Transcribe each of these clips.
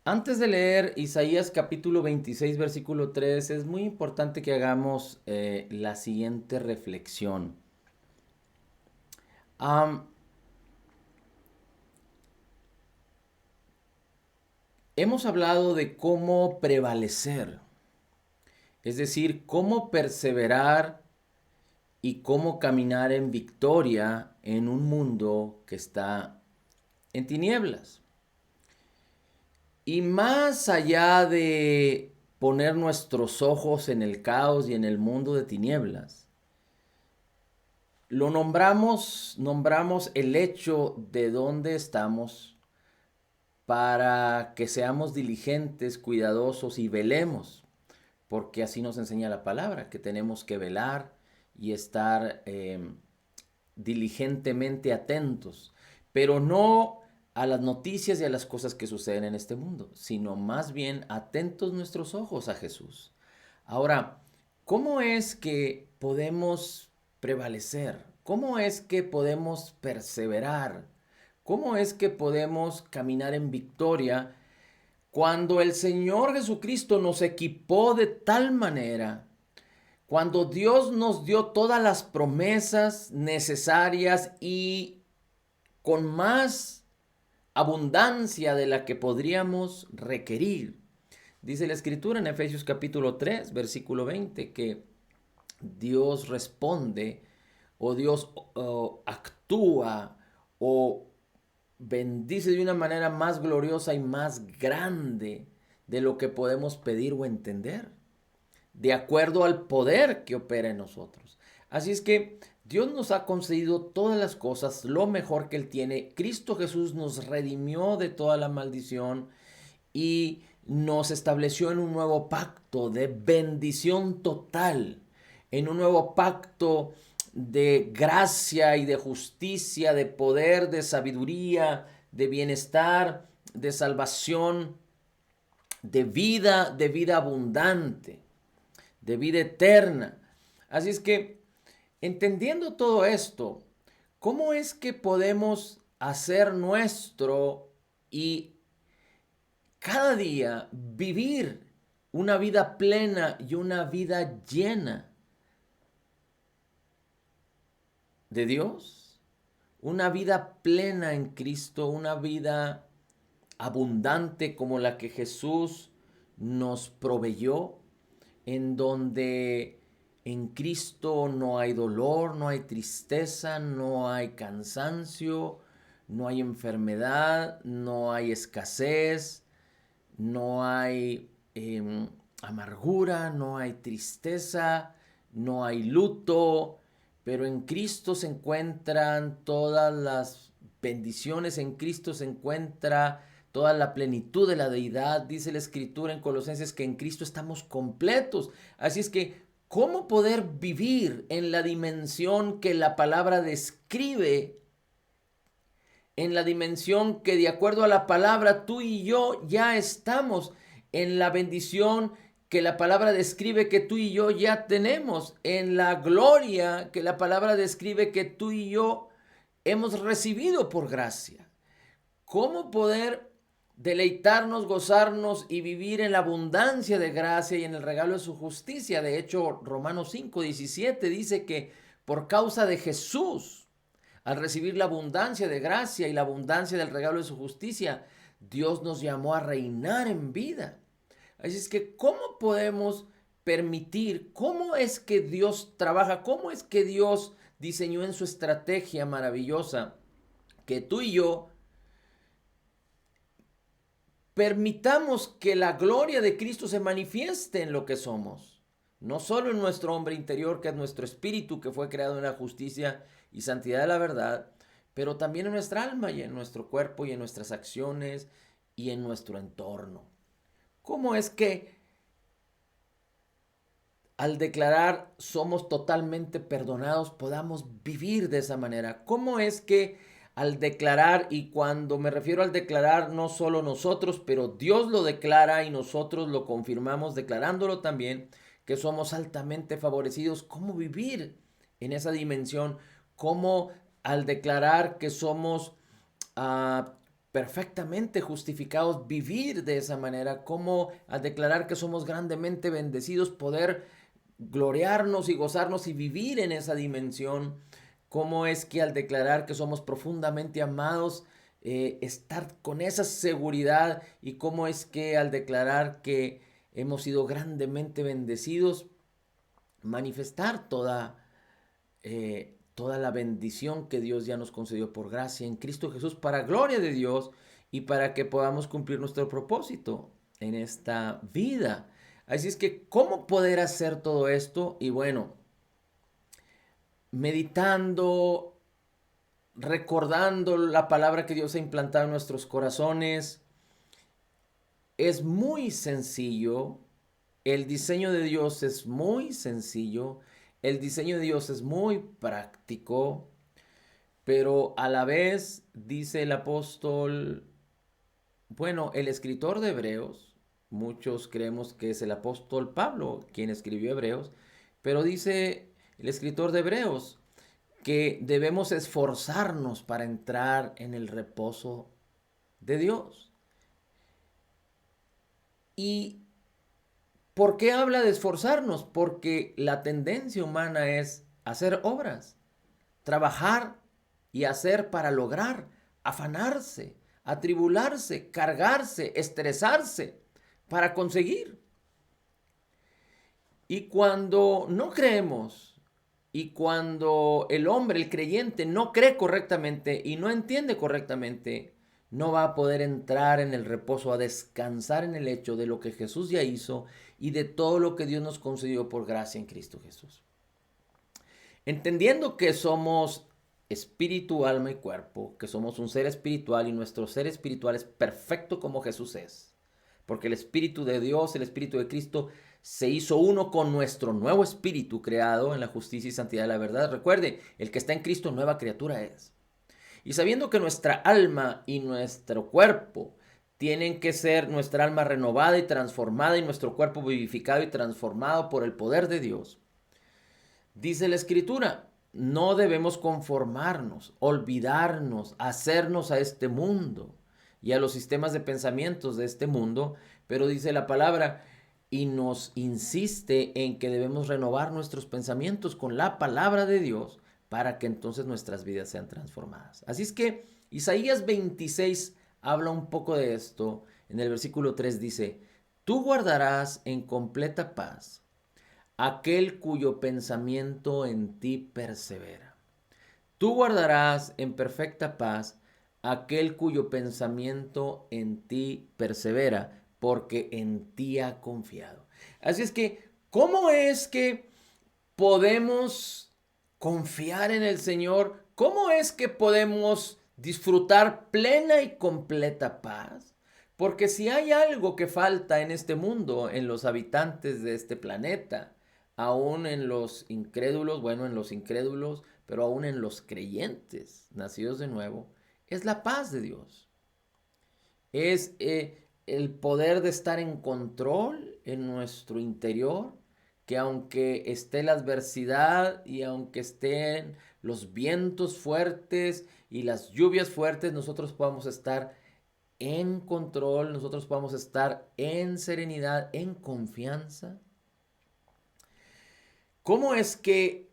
Antes de leer Isaías capítulo 26, versículo 3, es muy importante que hagamos la siguiente reflexión. Am, Hemos hablado de cómo prevalecer, es decir, cómo perseverar y cómo caminar en victoria en un mundo que está en tinieblas. Y más allá de poner nuestros ojos en el caos y en el mundo de tinieblas, lo nombramos el hecho de dónde estamos para que seamos diligentes, cuidadosos y velemos, porque así nos enseña la palabra, que tenemos que velar y estar diligentemente atentos, pero no a las noticias y a las cosas que suceden en este mundo, sino más bien atentos nuestros ojos a Jesús. Ahora, ¿cómo es que podemos prevalecer? ¿Cómo es que podemos perseverar? ¿Cómo es que podemos caminar en victoria cuando el Señor Jesucristo nos equipó de tal manera, cuando Dios nos dio todas las promesas necesarias y con más abundancia de la que podríamos requerir? Dice la Escritura en Efesios capítulo 3, versículo 20, que Dios responde o Dios actúa o bendice de una manera más gloriosa y más grande de lo que podemos pedir o entender, de acuerdo al poder que opera en nosotros. Así es que Dios nos ha concedido todas las cosas, lo mejor que Él tiene. Cristo Jesús nos redimió de toda la maldición y nos estableció en un nuevo pacto de bendición total, en un nuevo pacto de gracia y de justicia, de poder, de sabiduría, de bienestar, de salvación, de vida abundante, de vida eterna. Así es que, entendiendo todo esto, ¿cómo es que podemos hacer nuestro y cada día vivir una vida plena y una vida llena de Dios? Una vida plena en Cristo, una vida abundante como la que Jesús nos proveyó, en donde en Cristo no hay dolor, no hay tristeza, no hay cansancio, no hay enfermedad, no hay escasez, no hay amargura, no hay tristeza, no hay luto, pero en Cristo se encuentran todas las bendiciones, en Cristo se encuentra toda la plenitud de la deidad. Dice la Escritura en Colosenses que en Cristo estamos completos. Así es que, ¿cómo poder vivir en la dimensión que la palabra describe, en la dimensión que de acuerdo a la palabra tú y yo ya estamos, en la bendición que la palabra describe que tú y yo ya tenemos, en la gloria que la palabra describe que tú y yo hemos recibido por gracia? ¿Cómo poder deleitarnos, gozarnos y vivir en la abundancia de gracia y en el regalo de su justicia? De hecho, Romanos 5:17 dice que por causa de Jesús, al recibir la abundancia de gracia y la abundancia del regalo de su justicia, Dios nos llamó a reinar en vida. Así es que, ¿cómo podemos permitir, cómo es que Dios trabaja, cómo es que Dios diseñó en su estrategia maravillosa que tú y yo permitamos que la gloria de Cristo se manifieste en lo que somos? No solo en nuestro hombre interior, que es nuestro espíritu, que fue creado en la justicia y santidad de la verdad, pero también en nuestra alma y en nuestro cuerpo y en nuestras acciones y en nuestro entorno. ¿Cómo es que al declarar somos totalmente perdonados podamos vivir de esa manera? ¿Cómo es que al declarar, y cuando me refiero al declarar, no solo nosotros, pero Dios lo declara y nosotros lo confirmamos declarándolo también, que somos altamente favorecidos? ¿Cómo vivir en esa dimensión? ¿Cómo al declarar que somos perfectamente justificados vivir de esa manera, como al declarar que somos grandemente bendecidos, poder gloriarnos y gozarnos y vivir en esa dimensión, cómo es que al declarar que somos profundamente amados, estar con esa seguridad y cómo es que al declarar que hemos sido grandemente bendecidos, manifestar toda la bendición que Dios ya nos concedió por gracia en Cristo Jesús para gloria de Dios y para que podamos cumplir nuestro propósito en esta vida. Así es que, ¿cómo poder hacer todo esto? Y bueno, meditando, recordando la palabra que Dios ha implantado en nuestros corazones. Es muy sencillo. El diseño de Dios es muy sencillo. El diseño de Dios es muy práctico. Pero a la vez, dice el apóstol, bueno, el escritor de Hebreos, muchos creemos que es el apóstol Pablo quien escribió Hebreos, pero dice el escritor de Hebreos que debemos esforzarnos para entrar en el reposo de Dios. ¿Y por qué habla de esforzarnos? Porque la tendencia humana es hacer obras, trabajar y hacer para lograr, afanarse, atribularse, cargarse, estresarse para conseguir. Y cuando no creemos y cuando el hombre, el creyente, no cree correctamente y no entiende correctamente, no va a poder entrar en el reposo, a descansar en el hecho de lo que Jesús ya hizo y de todo lo que Dios nos concedió por gracia en Cristo Jesús. Entendiendo que somos espíritu, alma y cuerpo, que somos un ser espiritual y nuestro ser espiritual es perfecto como Jesús es, porque el Espíritu de Dios, el Espíritu de Cristo, se hizo uno con nuestro nuevo espíritu creado en la justicia y santidad de la verdad. Recuerde, el que está en Cristo, nueva criatura es. Y sabiendo que nuestra alma y nuestro cuerpo tienen que ser nuestra alma renovada y transformada y nuestro cuerpo vivificado y transformado por el poder de Dios, dice la Escritura, no debemos conformarnos, olvidarnos, hacernos a este mundo y a los sistemas de pensamientos de este mundo, pero dice la palabra y nos insiste en que debemos renovar nuestros pensamientos con la palabra de Dios para que entonces nuestras vidas sean transformadas. Así es que Isaías 26 habla un poco de esto. En el versículo 3 dice, tú guardarás en completa paz aquel cuyo pensamiento en ti persevera. Tú guardarás en perfecta paz aquel cuyo pensamiento en ti persevera, porque en ti ha confiado. Así es que, ¿cómo es que podemos confiar en el Señor? ¿Cómo es que podemos disfrutar plena y completa paz? Porque si hay algo que falta en este mundo, en los habitantes de este planeta, aún en los incrédulos, bueno, en los incrédulos, pero aún en los creyentes, nacidos de nuevo, es la paz de Dios. Es el poder de estar en control en nuestro interior, que aunque esté la adversidad y aunque estén los vientos fuertes y las lluvias fuertes, nosotros podamos estar en control, nosotros podamos estar en serenidad, en confianza. ¿Cómo es que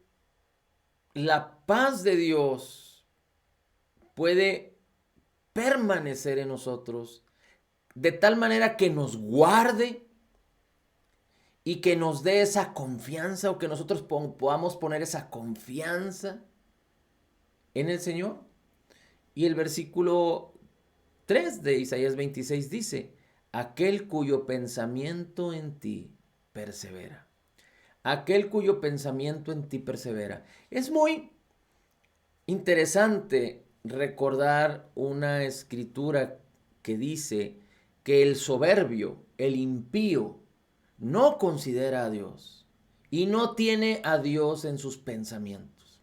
la paz de Dios puede permanecer en nosotros de tal manera que nos guarde y que nos dé esa confianza o que nosotros podamos poner esa confianza en el Señor? Y el versículo 3 de Isaías 26 dice, aquel cuyo pensamiento en ti persevera. Aquel cuyo pensamiento en ti persevera. Es muy interesante recordar una escritura que dice que el soberbio, el impío, no considera a Dios y no tiene a Dios en sus pensamientos.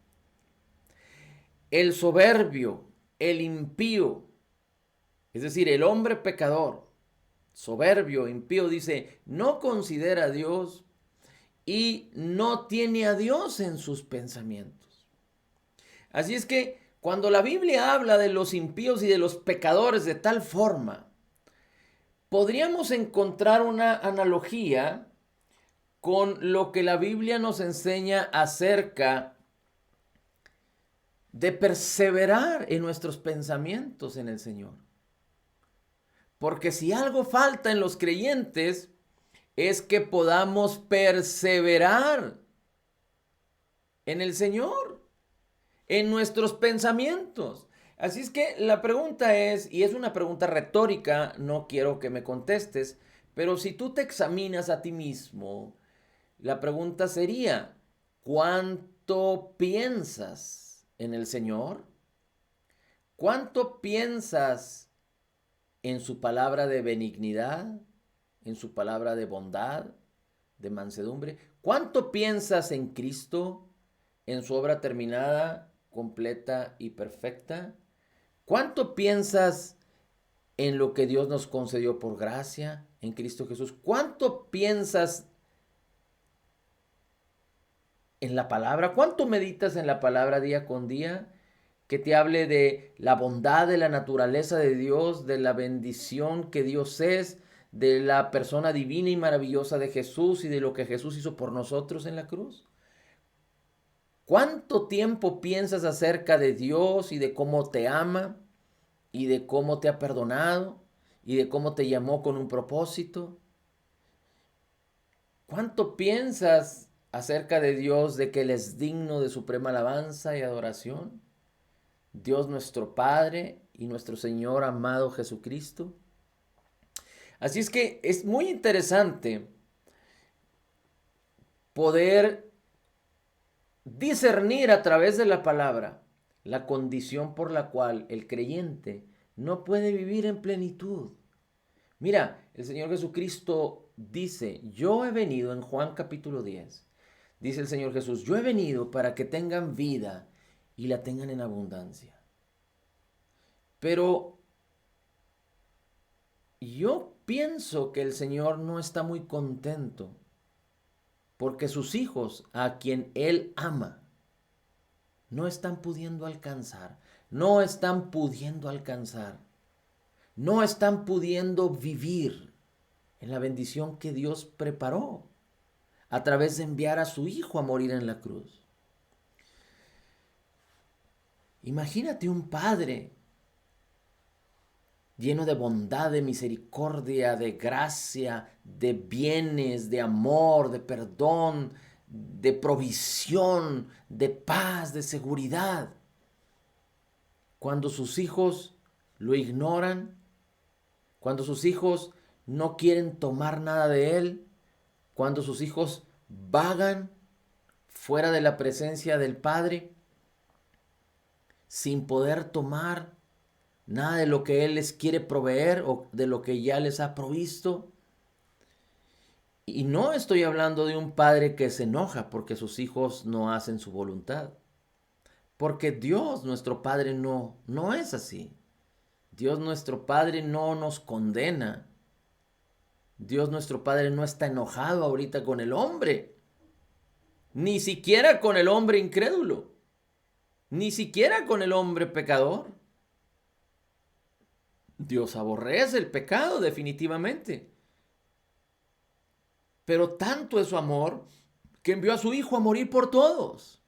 El soberbio, el impío, es decir, el hombre pecador, soberbio, impío, dice, no considera a Dios y no tiene a Dios en sus pensamientos. Así es que Cuando la Biblia habla de los impíos y de los pecadores de tal forma, podríamos encontrar una analogía con lo que la Biblia nos enseña acerca de perseverar en nuestros pensamientos en el Señor. Porque si algo falta en los creyentes es que podamos perseverar en el Señor, en nuestros pensamientos. Así es que la pregunta es, y es una pregunta retórica, no quiero que me contestes, pero si tú te examinas a ti mismo, la pregunta sería, ¿cuánto piensas en el Señor? ¿Cuánto piensas en su palabra de benignidad, en su palabra de bondad, de mansedumbre? ¿Cuánto piensas en Cristo, en su obra terminada, completa y perfecta? ¿Cuánto piensas en lo que Dios nos concedió por gracia en Cristo Jesús? ¿Cuánto piensas en la palabra? ¿Cuánto meditas en la palabra día con día? Que te hable de la bondad de la naturaleza de Dios, de la bendición que Dios es, de la persona divina y maravillosa de Jesús y de lo que Jesús hizo por nosotros en la cruz. ¿Cuánto tiempo piensas acerca de Dios y de cómo te ama y de cómo te ha perdonado y de cómo te llamó con un propósito? ¿Cuánto piensas acerca de Dios, de que Él es digno de suprema alabanza y adoración? Dios nuestro Padre y nuestro Señor amado Jesucristo. Así es que es muy interesante poder discernir a través de la palabra la condición por la cual el creyente no puede vivir en plenitud. Mira, el Señor Jesucristo dice, yo he venido en Juan capítulo 10, dice el Señor Jesús, yo he venido para que tengan vida y la tengan en abundancia. Pero yo pienso que el Señor no está muy contento porque sus hijos, a quien Él ama, no están pudiendo alcanzar, no están pudiendo alcanzar, no están pudiendo vivir en la bendición que Dios preparó a través de enviar a su Hijo a morir en la cruz. Imagínate un padre lleno de bondad, de misericordia, de gracia, de bienes, de amor, de perdón, de provisión, de paz, de seguridad. Cuando sus hijos lo ignoran, cuando sus hijos no quieren tomar nada de él, cuando sus hijos vagan fuera de la presencia del Padre, sin poder tomar nada de lo que Él les quiere proveer o de lo que ya les ha provisto. Y no estoy hablando de un padre que se enoja porque sus hijos no hacen su voluntad. Porque Dios, nuestro Padre, no es así. Dios, nuestro Padre, no nos condena. Dios, nuestro Padre, no está enojado ahorita con el hombre. Ni siquiera con el hombre incrédulo. Ni siquiera con el hombre pecador. Dios aborrece el pecado definitivamente. Pero tanto es su amor que envió a su Hijo a morir por todos.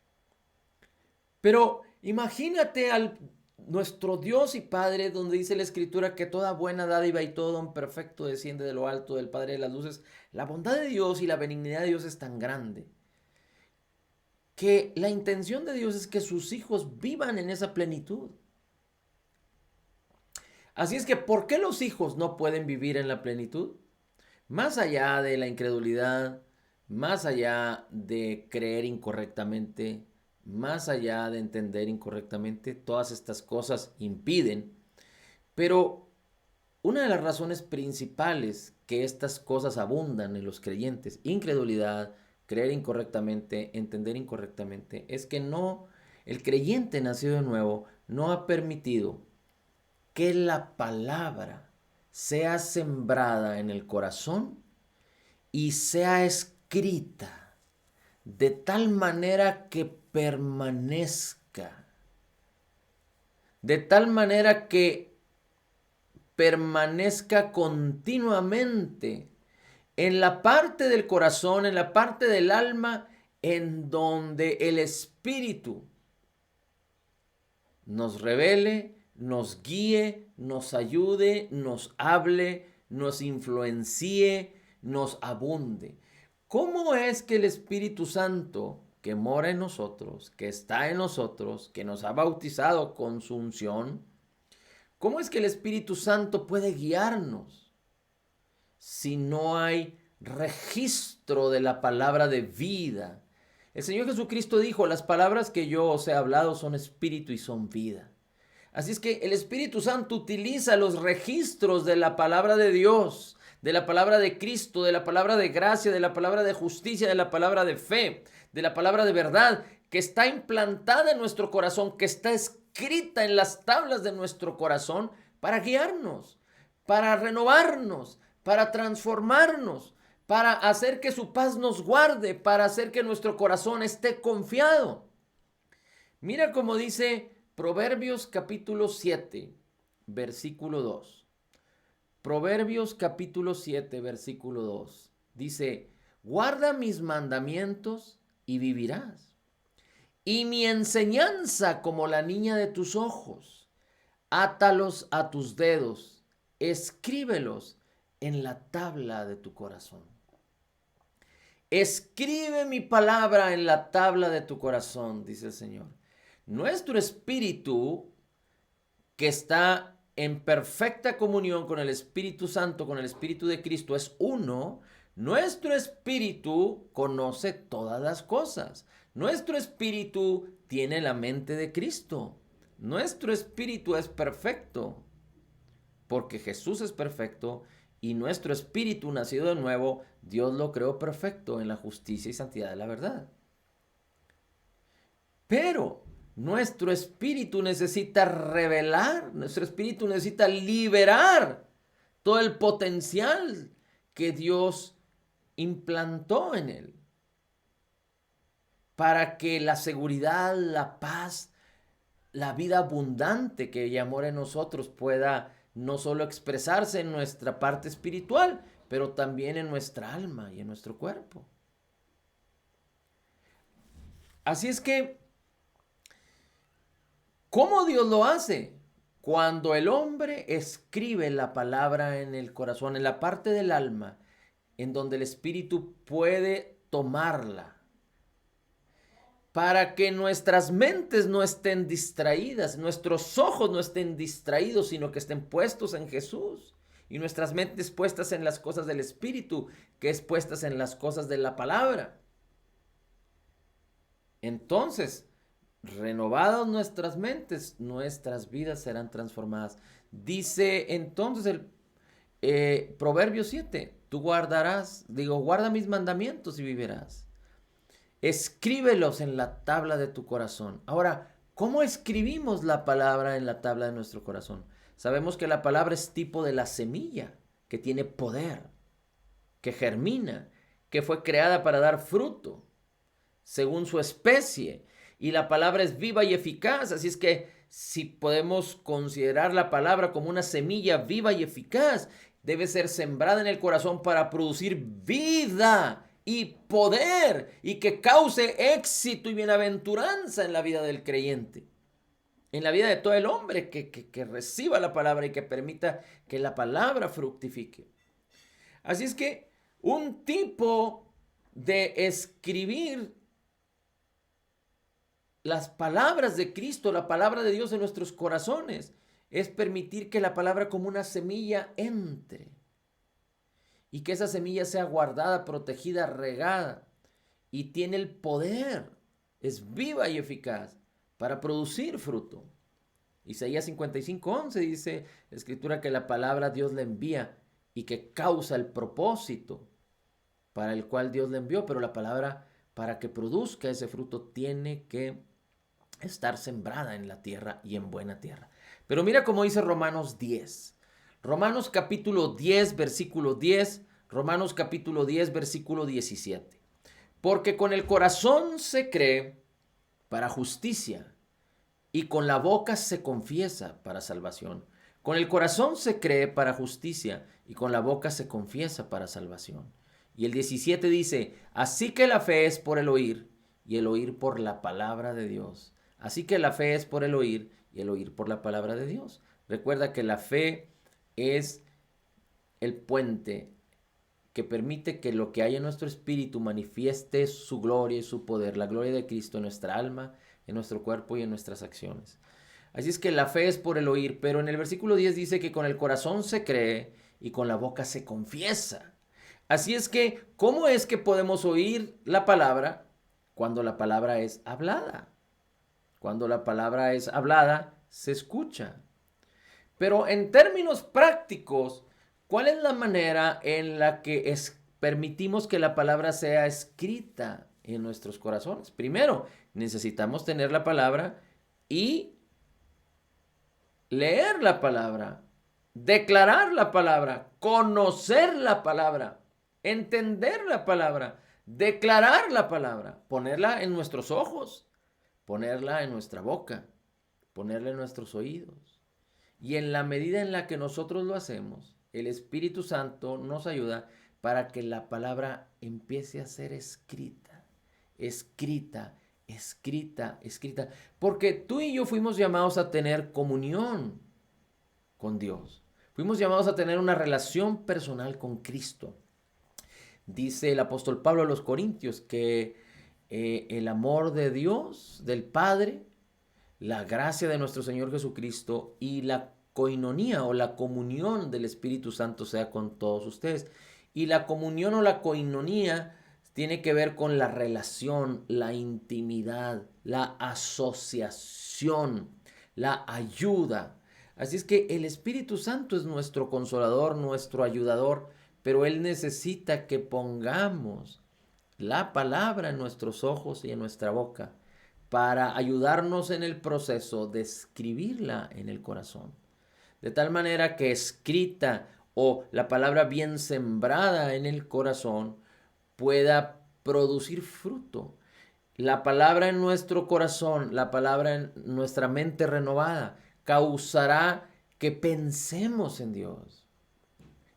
Pero imagínate al nuestro Dios y Padre, donde dice la Escritura que toda buena dádiva y todo don perfecto desciende de lo alto del Padre de las luces. La bondad de Dios y la benignidad de Dios es tan grande que la intención de Dios es que sus hijos vivan en esa plenitud. Así es que, ¿por qué los hijos no pueden vivir en la plenitud? Más allá de la incredulidad, más allá de creer incorrectamente, más allá de entender incorrectamente, todas estas cosas impiden. Pero una de las razones principales que estas cosas abundan en los creyentes, incredulidad, creer incorrectamente, entender incorrectamente, es que el creyente nacido de nuevo no ha permitido que la palabra sea sembrada en el corazón y sea escrita de tal manera que permanezca de tal manera que permanezca continuamente en la parte del corazón, en la parte del alma, en donde el Espíritu nos revele, nos guíe, nos ayude, nos hable, nos influencie, nos abunde. ¿Cómo es que el Espíritu Santo, que mora en nosotros, que está en nosotros, que nos ha bautizado con su unción, cómo es que el Espíritu Santo puede guiarnos si no hay registro de la palabra de vida? El Señor Jesucristo dijo, las palabras que yo os he hablado son espíritu y son vida. Así es que el Espíritu Santo utiliza los registros de la palabra de Dios, de la palabra de Cristo, de la palabra de gracia, de la palabra de justicia, de la palabra de fe, de la palabra de verdad, que está implantada en nuestro corazón, que está escrita en las tablas de nuestro corazón para guiarnos, para renovarnos, para transformarnos, para hacer que su paz nos guarde, para hacer que nuestro corazón esté confiado. Mira cómo dice Proverbios capítulo 7, versículo 2. Proverbios capítulo 7, versículo 2. Dice, guarda mis mandamientos y vivirás. Y mi enseñanza como la niña de tus ojos. Átalos a tus dedos, escríbelos en la tabla de tu corazón. Escribe mi palabra en la tabla de tu corazón, dice el Señor. Nuestro espíritu, que está en perfecta comunión con el Espíritu Santo, con el Espíritu de Cristo, es uno. Nuestro espíritu conoce todas las cosas. Nuestro espíritu tiene la mente de Cristo. Nuestro espíritu es perfecto, porque Jesús es perfecto y nuestro espíritu nacido de nuevo, Dios lo creó perfecto en la justicia y santidad de la verdad. Pero nuestro espíritu necesita revelar, nuestro espíritu necesita liberar todo el potencial que Dios implantó en él, para que la seguridad, la paz, la vida abundante que hay amor en nosotros pueda no solo expresarse en nuestra parte espiritual, pero también en nuestra alma y en nuestro cuerpo. Así es que, ¿cómo Dios lo hace? Cuando el hombre escribe la palabra en el corazón, en la parte del alma, en donde el espíritu puede tomarla, para que nuestras mentes no estén distraídas, nuestros ojos no estén distraídos, sino que estén puestos en Jesús. Y nuestras mentes puestas en las cosas del Espíritu, que es puestas en las cosas de la palabra. Entonces, renovadas nuestras mentes, nuestras vidas serán transformadas. Dice entonces el Proverbio 7, tú guarda mis mandamientos y vivirás. Escríbelos en la tabla de tu corazón. Ahora, ¿cómo escribimos la palabra en la tabla de nuestro corazón? Sabemos que la palabra es tipo de la semilla, que tiene poder, que germina, que fue creada para dar fruto, según su especie. Y la palabra es viva y eficaz, así es que si podemos considerar la palabra como una semilla viva y eficaz, debe ser sembrada en el corazón para producir vida y poder, y que cause éxito y bienaventuranza en la vida del creyente, en la vida de todo el hombre que reciba la palabra y que permita que la palabra fructifique. Así es que un tipo de escribir las palabras de Cristo, la palabra de Dios en nuestros corazones, es permitir que la palabra como una semilla entre. Y que esa semilla sea guardada, protegida, regada. Y tiene el poder, es viva y eficaz para producir fruto. Isaías 55:11 dice la escritura que la palabra Dios la envía y que causa el propósito para el cual Dios la envió. Pero la palabra, para que produzca ese fruto, tiene que estar sembrada en la tierra y en buena tierra. Pero mira cómo dice Romanos 10. Romanos capítulo 10, versículo 10. Romanos capítulo 10, versículo 17. Porque con el corazón se cree para justicia, y con la boca se confiesa para salvación. Con el corazón se cree para justicia y con la boca se confiesa para salvación. Y el 17 dice, así que la fe es por el oír y el oír por la palabra de Dios. Así que la fe es por el oír y el oír por la palabra de Dios. Recuerda que la fe es el puente que permite que lo que hay en nuestro espíritu manifieste su gloria y su poder, la gloria de Cristo en nuestra alma, en nuestro cuerpo y en nuestras acciones. Así es que la fe es por el oír, pero en el versículo 10 dice que con el corazón se cree y con la boca se confiesa. Así es que, ¿cómo es que podemos oír la palabra cuando la palabra es hablada? Cuando la palabra es hablada, se escucha. Pero en términos prácticos, ¿cuál es la manera en la que permitimos que la palabra sea escrita en nuestros corazones? Primero, necesitamos tener la palabra y leer la palabra, declarar la palabra, conocer la palabra, entender la palabra, declarar la palabra, ponerla en nuestros ojos, ponerla en nuestra boca, ponerla en nuestros oídos. Y en la medida en la que nosotros lo hacemos, el Espíritu Santo nos ayuda para que la palabra empiece a ser escrita, escrita, escrita, escrita. Porque tú y yo fuimos llamados a tener comunión con Dios. Fuimos llamados a tener una relación personal con Cristo. Dice el apóstol Pablo a los Corintios que el amor de Dios, del Padre, la gracia de nuestro Señor Jesucristo y la coinonía o la comunión del Espíritu Santo sea con todos ustedes. Y la comunión o la coinonía tiene que ver con la relación, la intimidad, la asociación, la ayuda. Así es que el Espíritu Santo es nuestro consolador, nuestro ayudador, pero Él necesita que pongamos la palabra en nuestros ojos y en nuestra boca para ayudarnos en el proceso de escribirla en el corazón. De tal manera que escrita o la palabra bien sembrada en el corazón pueda producir fruto. La palabra en nuestro corazón, la palabra en nuestra mente renovada, causará que pensemos en Dios.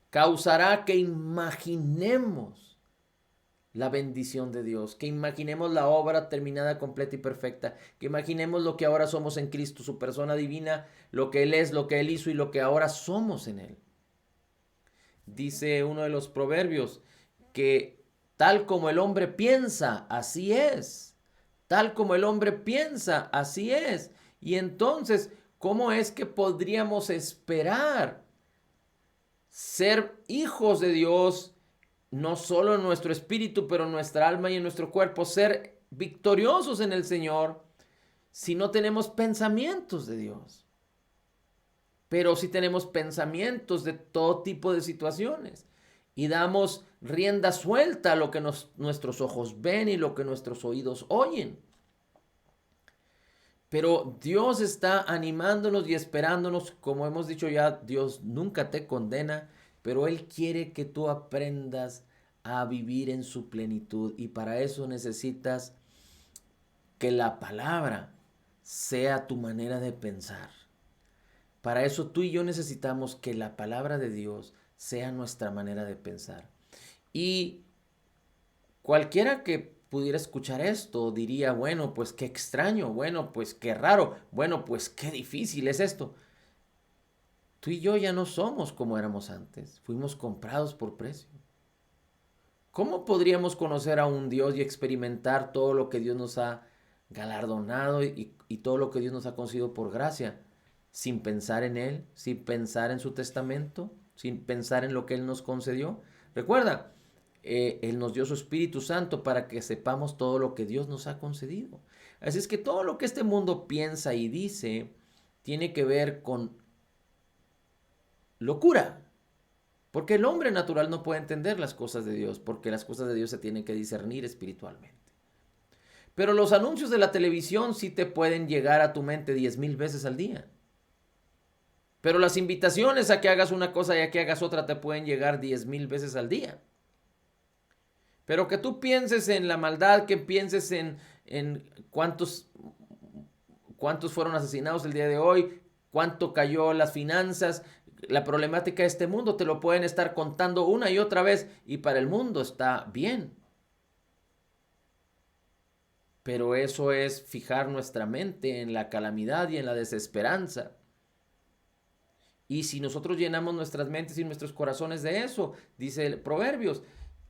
Causará que imaginemos la bendición de Dios, que imaginemos la obra terminada, completa y perfecta, que imaginemos lo que ahora somos en Cristo, su persona divina, lo que Él es, lo que Él hizo y lo que ahora somos en Él. Dice uno de los proverbios que tal como el hombre piensa, así es. Tal como el hombre piensa, así es. Y entonces, ¿cómo es que podríamos esperar ser hijos de Dios, no solo en nuestro espíritu, pero en nuestra alma y en nuestro cuerpo, ser victoriosos en el Señor, si no tenemos pensamientos de Dios? Pero si tenemos pensamientos de todo tipo de situaciones y damos rienda suelta a lo que nuestros ojos ven y lo que nuestros oídos oyen. Pero Dios está animándonos y esperándonos, como hemos dicho ya, Dios nunca te condena, pero Él quiere que tú aprendas a vivir en su plenitud y para eso necesitas que la palabra sea tu manera de pensar. Para eso tú y yo necesitamos que la palabra de Dios sea nuestra manera de pensar. Y cualquiera que pudiera escuchar esto diría, bueno, pues qué extraño, bueno, pues qué raro, bueno, pues qué difícil es esto. Tú y yo ya no somos como éramos antes, fuimos comprados por precio. ¿Cómo podríamos conocer a un Dios y experimentar todo lo que Dios nos ha galardonado y todo lo que Dios nos ha concedido por gracia? Sin pensar en Él, sin pensar en su testamento, sin pensar en lo que Él nos concedió. Recuerda, Él nos dio su Espíritu Santo para que sepamos todo lo que Dios nos ha concedido. Así es que todo lo que este mundo piensa y dice tiene que ver con locura. Porque el hombre natural no puede entender las cosas de Dios, porque las cosas de Dios se tienen que discernir espiritualmente. Pero los anuncios de la televisión sí te pueden llegar a tu mente 10,000 veces al día. Pero las invitaciones a que hagas una cosa y a que hagas otra te pueden llegar 10,000 veces al día. Pero que tú pienses en la maldad, que pienses en cuántos cuántos fueron asesinados el día de hoy, cuánto cayó las finanzas, la problemática de este mundo, te lo pueden estar contando una y otra vez y para el mundo está bien. Pero eso es fijar nuestra mente en la calamidad y en la desesperanza. Y si nosotros llenamos nuestras mentes y nuestros corazones de eso, dice Proverbios,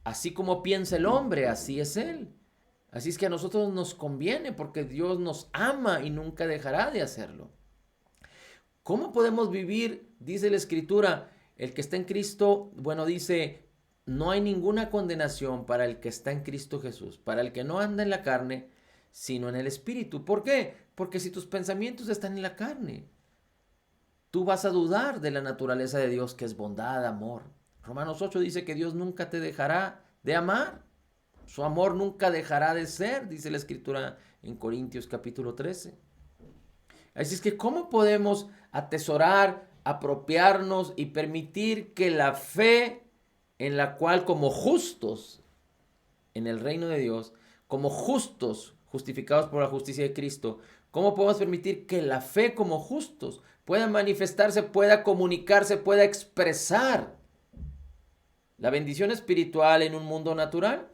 así como piensa el hombre, así es él. Así es que a nosotros nos conviene porque Dios nos ama y nunca dejará de hacerlo. ¿Cómo podemos vivir? Dice la Escritura, el que está en Cristo, bueno, dice, no hay ninguna condenación para el que está en Cristo Jesús, para el que no anda en la carne, sino en el Espíritu. ¿Por qué? Porque si tus pensamientos están en la carne, tú vas a dudar de la naturaleza de Dios, que es bondad, amor. Romanos 8 dice que Dios nunca te dejará de amar. Su amor nunca dejará de ser, dice la Escritura en Corintios capítulo 13. Así es que, ¿cómo podemos atesorar, apropiarnos y permitir que la fe en la cual como justos en el reino de Dios, como justos, justificados por la justicia de Cristo, cómo podemos permitir que la fe como justos pueda manifestarse, pueda comunicarse, pueda expresar la bendición espiritual en un mundo natural?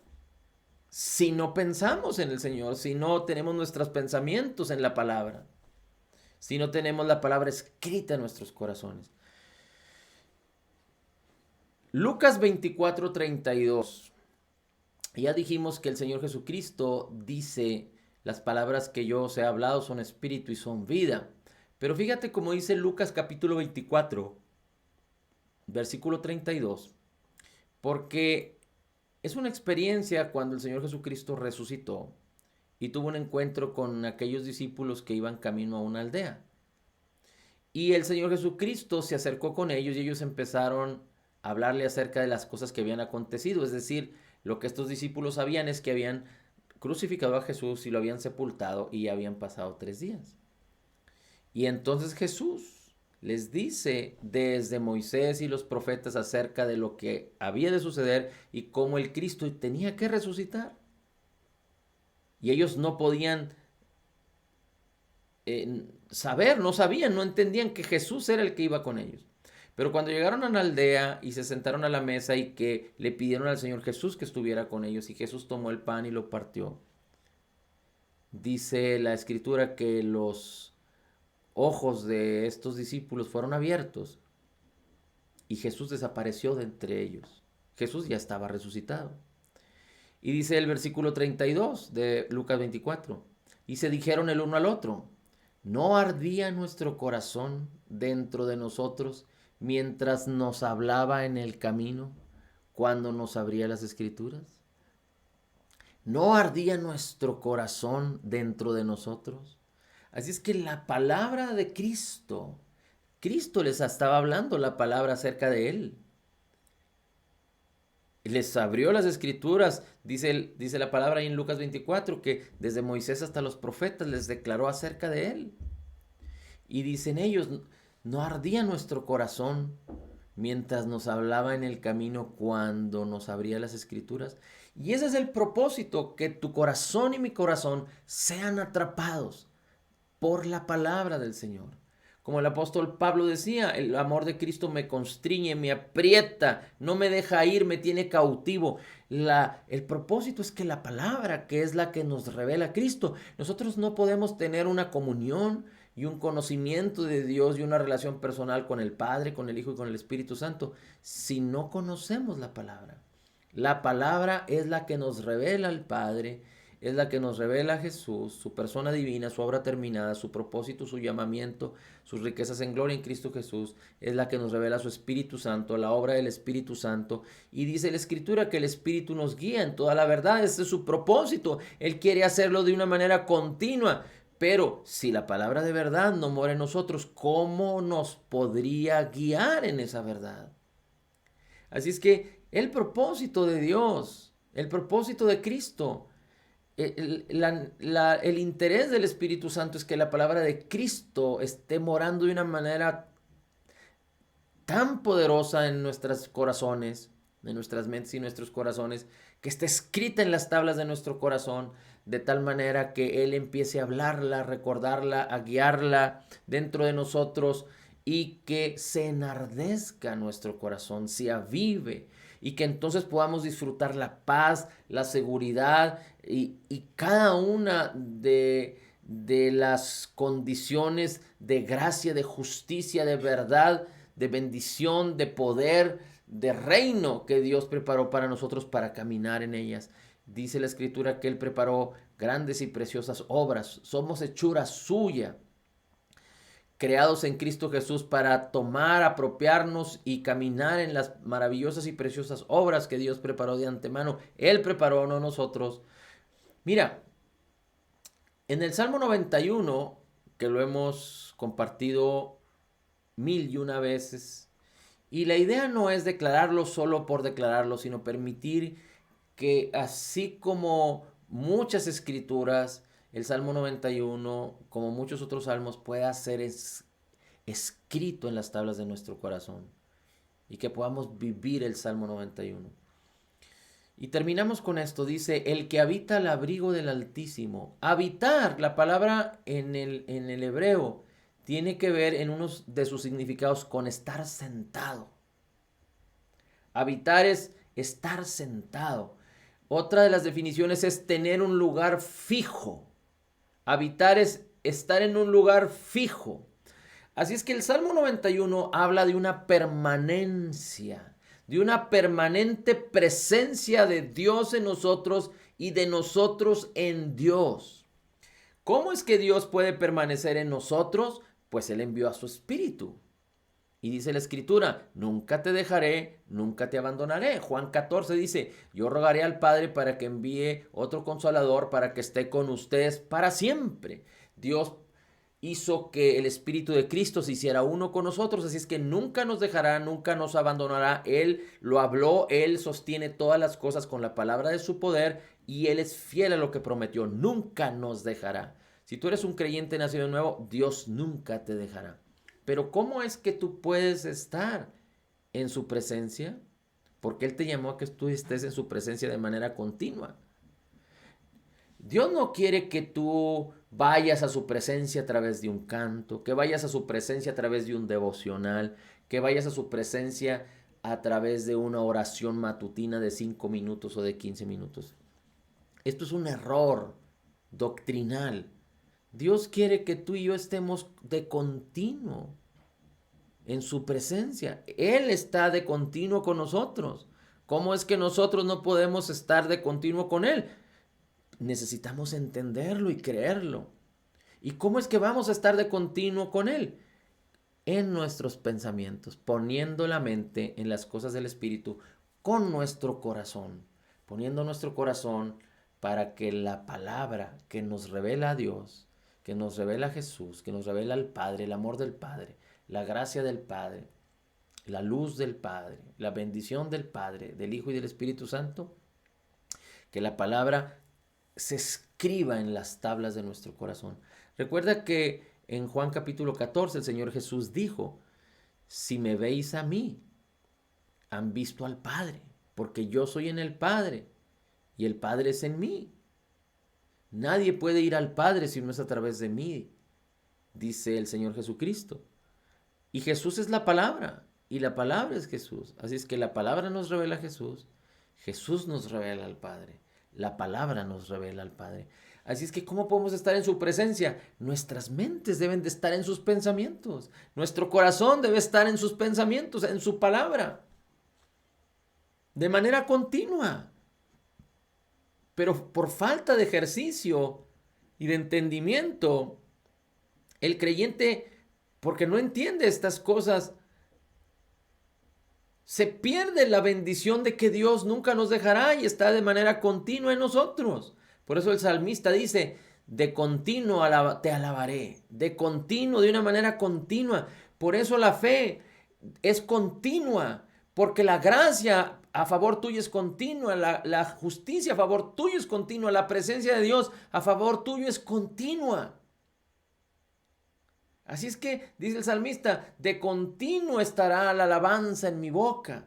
Si no pensamos en el Señor, si no tenemos nuestros pensamientos en la palabra, si no tenemos la palabra escrita en nuestros corazones. Lucas 24:32. Ya dijimos que el Señor Jesucristo dice, las palabras que yo os he hablado son espíritu y son vida. Pero fíjate cómo dice Lucas capítulo 24, versículo 32. Porque es una experiencia cuando el Señor Jesucristo resucitó y tuvo un encuentro con aquellos discípulos que iban camino a una aldea. Y el Señor Jesucristo se acercó con ellos y ellos empezaron a hablarle acerca de las cosas que habían acontecido. Es decir, lo que estos discípulos sabían es que habían crucificado a Jesús y lo habían sepultado y ya habían pasado 3 días. Y entonces Jesús les dice desde Moisés y los profetas acerca de lo que había de suceder y cómo el Cristo tenía que resucitar. Y ellos no podían saber, no sabían, no entendían que Jesús era el que iba con ellos. Pero cuando llegaron a la aldea y se sentaron a la mesa y que le pidieron al Señor Jesús que estuviera con ellos y Jesús tomó el pan y lo partió, dice la Escritura que los ojos de estos discípulos fueron abiertos y Jesús desapareció de entre ellos. Jesús ya estaba resucitado. Y dice el versículo 32 de Lucas 24, y se dijeron el uno al otro, ¿no ardía nuestro corazón dentro de nosotros mientras nos hablaba en el camino, cuando nos abría las Escrituras? ¿No ardía nuestro corazón dentro de nosotros? Así es que la palabra de Cristo, Cristo les estaba hablando la palabra acerca de Él. Les abrió las Escrituras, dice la palabra ahí en Lucas 24, que desde Moisés hasta los profetas les declaró acerca de Él. Y dicen ellos, ¿no ardía nuestro corazón mientras nos hablaba en el camino cuando nos abría las Escrituras? Y ese es el propósito, que tu corazón y mi corazón sean atrapados por la palabra del Señor. Como el apóstol Pablo decía, el amor de Cristo me constriñe, me aprieta, no me deja ir, me tiene cautivo. El propósito es que la palabra, que es la que nos revela a Cristo, nosotros no podemos tener una comunión y un conocimiento de Dios y una relación personal con el Padre, con el Hijo y con el Espíritu Santo si no conocemos la palabra. La palabra es la que nos revela al Padre, es la que nos revela a Jesús, su persona divina, su obra terminada, su propósito, su llamamiento, sus riquezas en gloria en Cristo Jesús. Es la que nos revela su Espíritu Santo, la obra del Espíritu Santo. Y dice la Escritura que el Espíritu nos guía en toda la verdad. Ese es su propósito. Él quiere hacerlo de una manera continua. Pero si la palabra de verdad no mora en nosotros, ¿cómo nos podría guiar en esa verdad? Así es que el propósito de Dios, el propósito de Cristo, el interés del Espíritu Santo es que la palabra de Cristo esté morando de una manera tan poderosa en nuestros corazones de nuestras mentes y nuestros corazones, que esté escrita en las tablas de nuestro corazón, de tal manera que Él empiece a hablarla, a recordarla, a guiarla dentro de nosotros y que se enardezca nuestro corazón, se avive y que entonces podamos disfrutar la paz, la seguridad y cada una de las condiciones de gracia, de justicia, de verdad, de bendición, de poder, de reino que Dios preparó para nosotros para caminar en ellas. Dice la Escritura que Él preparó grandes y preciosas obras. Somos hechura suya, creados en Cristo Jesús para tomar, apropiarnos y caminar en las maravillosas y preciosas obras que Dios preparó de antemano. Él preparó, no nosotros. Mira, en el Salmo 91, que lo hemos compartido mil y una veces, y la idea no es declararlo solo por declararlo, sino permitir que así como muchas escrituras, el Salmo 91, como muchos otros salmos, pueda ser escrito en las tablas de nuestro corazón y que podamos vivir el Salmo 91. Y terminamos con esto, dice, el que habita al abrigo del Altísimo. Habitar, la palabra en el hebreo, tiene que ver en uno de sus significados con estar sentado. Habitar es estar sentado. Otra de las definiciones es tener un lugar fijo. Habitar es estar en un lugar fijo. Así es que el Salmo 91 habla de una permanencia, de una permanente presencia de Dios en nosotros y de nosotros en Dios. ¿Cómo es que Dios puede permanecer en nosotros? Pues Él envió a su Espíritu. Y dice la Escritura, nunca te dejaré, nunca te abandonaré. Juan 14 dice, yo rogaré al Padre para que envíe otro consolador para que esté con ustedes para siempre. Dios hizo que el Espíritu de Cristo se hiciera uno con nosotros, así es que nunca nos dejará, nunca nos abandonará. Él lo habló, Él sostiene todas las cosas con la palabra de su poder y Él es fiel a lo que prometió, nunca nos dejará. Si tú eres un creyente nacido de nuevo, Dios nunca te dejará. Pero ¿cómo es que tú puedes estar en su presencia? Porque Él te llamó a que tú estés en su presencia de manera continua. Dios no quiere que tú vayas a su presencia a través de un canto, que vayas a su presencia a través de un devocional, que vayas a su presencia a través de una oración matutina de 5 minutos o de 15 minutos. Esto es un error doctrinal. Dios quiere que tú y yo estemos de continuo en su presencia. Él está de continuo con nosotros. ¿Cómo es que nosotros no podemos estar de continuo con Él? Necesitamos entenderlo y creerlo. ¿Y cómo es que vamos a estar de continuo con Él? En nuestros pensamientos, poniendo la mente en las cosas del Espíritu con nuestro corazón, poniendo nuestro corazón para que la palabra que nos revela a Dios, que nos revela a Jesús, que nos revela al Padre, el amor del Padre, la gracia del Padre, la luz del Padre, la bendición del Padre, del Hijo y del Espíritu Santo, que la palabra se escriba en las tablas de nuestro corazón. Recuerda que en Juan capítulo 14 el Señor Jesús dijo, si me veis a mí, han visto al Padre, porque yo soy en el Padre y el Padre es en mí. Nadie puede ir al Padre si no es a través de mí, dice el Señor Jesucristo. Y Jesús es la palabra, y la palabra es Jesús. Así es que la palabra nos revela a Jesús, Jesús nos revela al Padre, la palabra nos revela al Padre. Así es que ¿cómo podemos estar en su presencia? Nuestras mentes deben de estar en sus pensamientos, nuestro corazón debe estar en sus pensamientos, en su palabra, de manera continua. Pero por falta de ejercicio y de entendimiento, el creyente, porque no entiende estas cosas, se pierde la bendición de que Dios nunca nos dejará y está de manera continua en nosotros. Por eso el salmista dice, de continuo te alabaré, de continuo, de una manera continua. Por eso la fe es continua, porque la gracia a favor tuyo es continua, la justicia a favor tuyo es continua, la presencia de Dios a favor tuyo es continua. Así es que, dice el salmista, de continuo estará la alabanza en mi boca.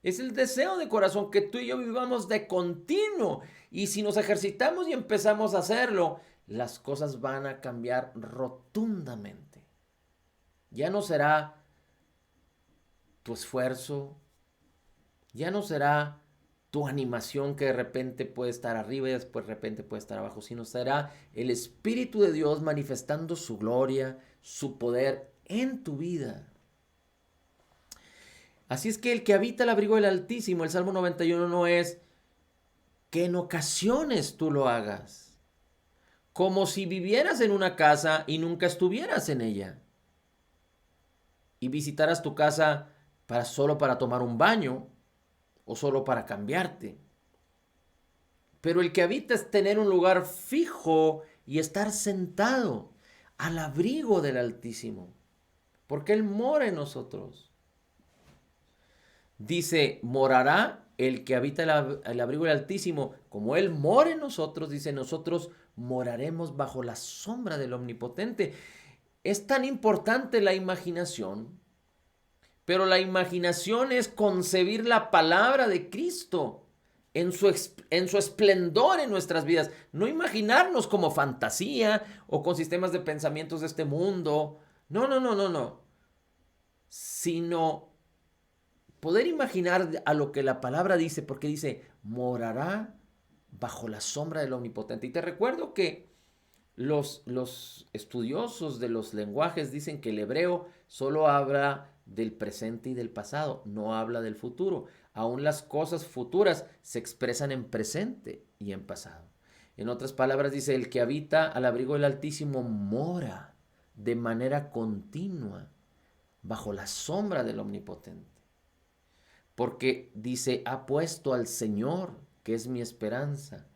Es el deseo de corazón que tú y yo vivamos de continuo. Y si nos ejercitamos y empezamos a hacerlo, las cosas van a cambiar rotundamente. Ya no será tu esfuerzo, ya no será tu animación que de repente puede estar arriba y después de repente puede estar abajo, sino será el Espíritu de Dios manifestando su gloria, su poder en tu vida. Así es que el que habita el abrigo del Altísimo, el Salmo 91 no es que en ocasiones tú lo hagas, como si vivieras en una casa y nunca estuvieras en ella, y visitaras tu casa solo para tomar un baño o solo para cambiarte. Pero el que habita es tener un lugar fijo y estar sentado al abrigo del Altísimo, porque Él mora en nosotros. Dice, morará el que habita el abrigo del Altísimo. Como Él mora en nosotros, dice, nosotros moraremos bajo la sombra del Omnipotente. Es tan importante la imaginación, pero la imaginación es concebir la palabra de Cristo en su esplendor en nuestras vidas. No imaginarnos como fantasía o con sistemas de pensamientos de este mundo. No, no, no, no, no. Sino poder imaginar a lo que la palabra dice, porque dice, morará bajo la sombra del Omnipotente. Y te recuerdo que los estudiosos de los lenguajes dicen que el hebreo solo habla del presente y del pasado, no habla del futuro. Aún las cosas futuras se expresan en presente y en pasado. En otras palabras dice, el que habita al abrigo del Altísimo mora de manera continua bajo la sombra del Omnipotente. Porque dice, ha puesto al Señor, que es mi esperanza,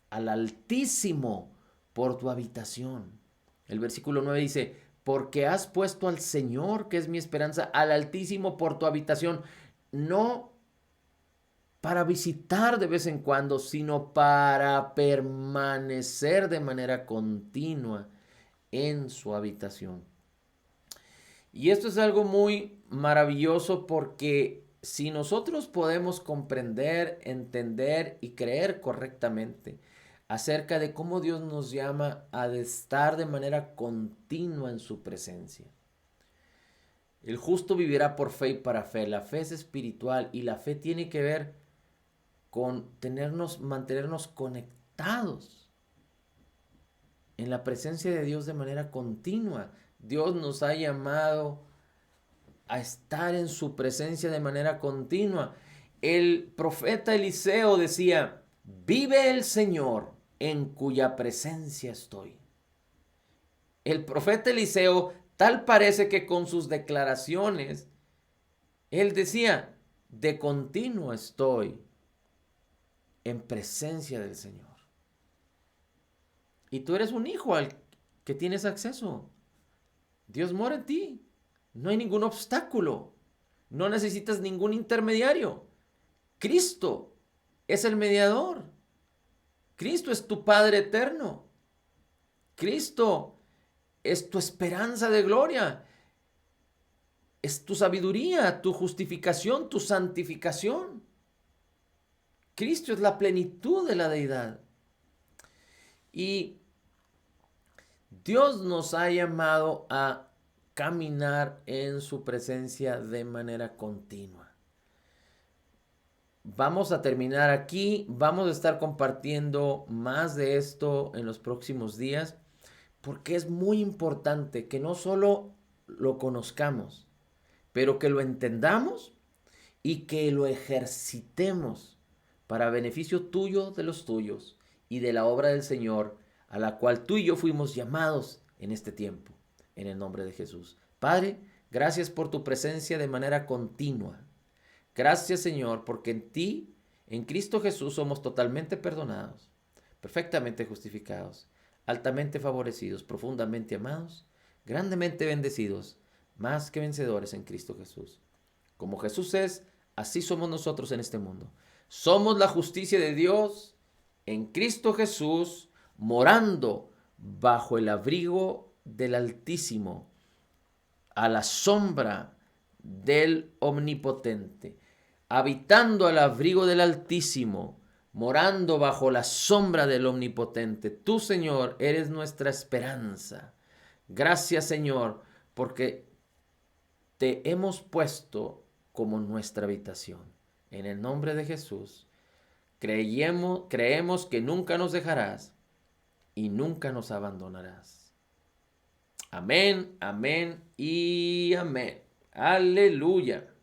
al Altísimo por tu habitación. El versículo 9 dice, porque has puesto al Señor, que es mi esperanza, al Altísimo por tu habitación. No para visitar de vez en cuando, sino para permanecer de manera continua en su habitación. Y esto es algo muy maravilloso porque si nosotros podemos comprender, entender y creer correctamente acerca de cómo Dios nos llama a estar de manera continua en su presencia. El justo vivirá por fe y para fe. La fe es espiritual y la fe tiene que ver con mantenernos conectados en la presencia de Dios de manera continua. Dios nos ha llamado a estar en su presencia de manera continua. El profeta Eliseo decía, vive el Señor en cuya presencia estoy. El profeta Eliseo, tal parece que con sus declaraciones, él decía, de continuo estoy en presencia del Señor. Y tú eres un hijo al que tienes acceso. Dios mora en ti. No hay ningún obstáculo. No necesitas ningún intermediario. Cristo es el mediador. Cristo es tu Padre eterno. Cristo es tu esperanza de gloria. Es tu sabiduría, tu justificación, tu santificación. Cristo es la plenitud de la deidad. Y Dios nos ha llamado a caminar en su presencia de manera continua. Vamos a terminar aquí, vamos a estar compartiendo más de esto en los próximos días, porque es muy importante que no solo lo conozcamos, pero que lo entendamos y que lo ejercitemos para beneficio tuyo, de los tuyos y de la obra del Señor, a la cual tú y yo fuimos llamados en este tiempo, en el nombre de Jesús. Padre, gracias por tu presencia de manera continua. Gracias, Señor, porque en ti, en Cristo Jesús, somos totalmente perdonados, perfectamente justificados, altamente favorecidos, profundamente amados, grandemente bendecidos, más que vencedores en Cristo Jesús. Como Jesús es, así somos nosotros en este mundo. Somos la justicia de Dios en Cristo Jesús, morando bajo el abrigo del Altísimo, a la sombra del Omnipotente. habitando al abrigo del Altísimo, morando bajo la sombra del Omnipotente. Tú, Señor, eres nuestra esperanza. Gracias, Señor, porque te hemos puesto como nuestra habitación. En el nombre de Jesús, creemos que nunca nos dejarás y nunca nos abandonarás. Amén, amén y amén. Aleluya.